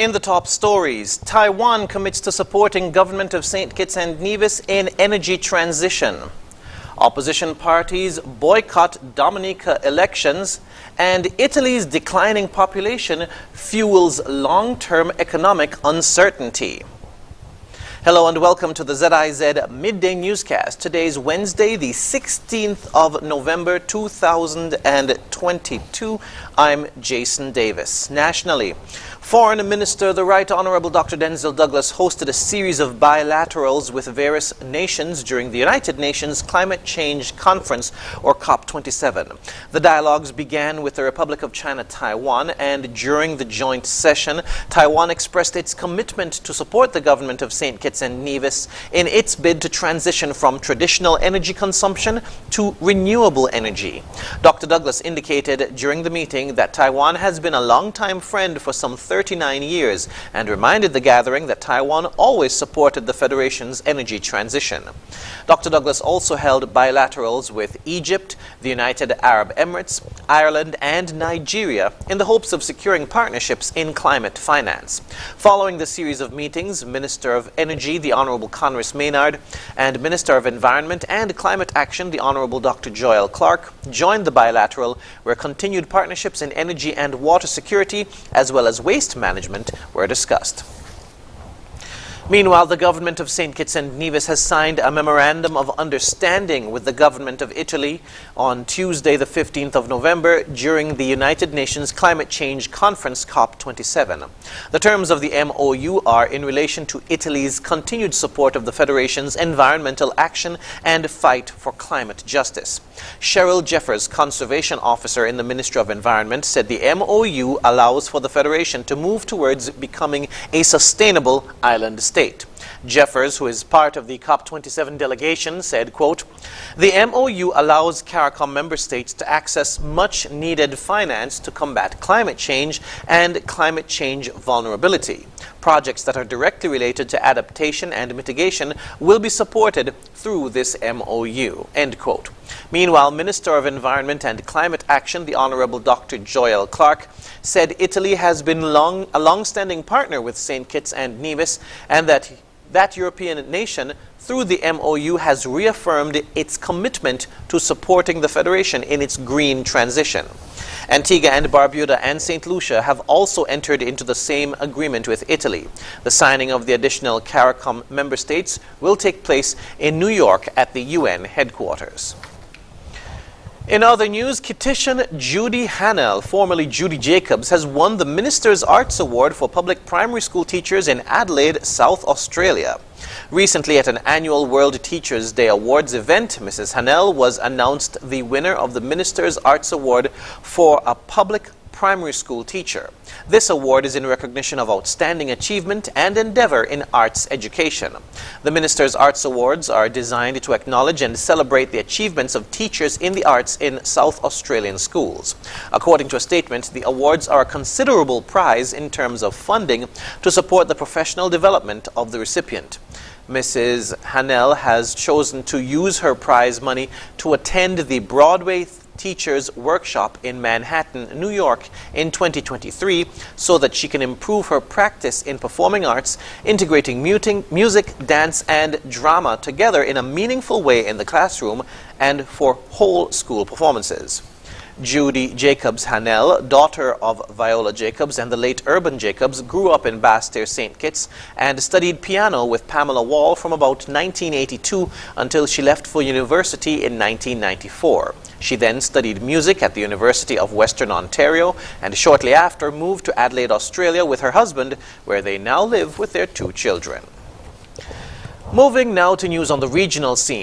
In the top stories, Taiwan commits to supporting government of St. Kitts and Nevis in energy transition. Opposition parties boycott Dominica elections, and Italy's declining population fuels long-term economic uncertainty. Hello and welcome to the ZIZ Midday Newscast. Today is Wednesday, the 16th of November, 2022. I'm Jason Davis. Nationally, Foreign Minister, the Right Honorable Dr. Denzil Douglas, hosted a series of bilaterals with various nations during the United Nations Climate Change Conference, or COP27. The dialogues began with the Republic of China, Taiwan, and during the joint session, Taiwan expressed its commitment to support the government of St. Kitts and Nevis in its bid to transition from traditional energy consumption to renewable energy. Dr. Douglas indicated during the meeting that Taiwan has been a longtime friend for some 39 years and reminded the gathering that Taiwan always supported the Federation's energy transition. Dr. Douglas also held bilaterals with Egypt, the United Arab Emirates, Ireland, and Nigeria in the hopes of securing partnerships in climate finance. Following the series of meetings, Minister of Energy, the Honorable Conress Maynard, and Minister of Environment and Climate Action, the Honorable Dr. Joel Clark, joined the bilateral, where continued partnerships in energy and water security, as well as waste management, were discussed. Meanwhile, the government of St. Kitts and Nevis has signed a memorandum of understanding with the government of Italy on Tuesday, the 15th of November, during the United Nations Climate Change Conference, COP27. The terms of the MOU are in relation to Italy's continued support of the Federation's environmental action and fight for climate justice. Cheryl Jeffers, Conservation Officer in the Ministry of Environment, said the MOU allows for the Federation to move towards becoming a sustainable island state. Jeffers, who is part of the COP27 delegation, said, quote, "The MOU allows CARICOM member states to access much-needed finance to combat climate change and climate change vulnerability. Projects that are directly related to adaptation and mitigation will be supported through this MOU," end quote. Meanwhile, Minister of Environment and Climate Action, the Honorable Dr. Joel Clark, said Italy has been a long-standing partner with St. Kitts and Nevis, and that European nation, through the MOU, has reaffirmed its commitment to supporting the Federation in its green transition. Antigua and Barbuda and St. Lucia have also entered into the same agreement with Italy. The signing of the additional CARICOM member states will take place in New York at the UN headquarters. In other news, Kittitian Judy Hannell, formerly Judy Jacobs, has won the Minister's Arts Award for public primary school teachers in Adelaide, South Australia. Recently, at an annual World Teachers' Day Awards event, Mrs. Hannell was announced the winner of the Minister's Arts Award for a public primary school teacher. This award is in recognition of outstanding achievement and endeavor in arts education. The Minister's Arts Awards are designed to acknowledge and celebrate the achievements of teachers in the arts in South Australian schools. According to a statement, the awards are a considerable prize in terms of funding to support the professional development of the recipient. Mrs. Hannell has chosen to use her prize money to attend the Broadway Teachers Workshop in Manhattan, New York in 2023 so that she can improve her practice in performing arts, integrating music, dance, and drama together in a meaningful way in the classroom and for whole school performances. Judy Jacobs Hannell, daughter of Viola Jacobs and the late Urban Jacobs, grew up in Bastair, St. Kitts, and studied piano with Pamela Wall from about 1982 until she left for university in 1994. She then studied music at the University of Western Ontario and shortly after moved to Adelaide, Australia with her husband, where they now live with their 2 children. Moving now to news on the regional scene.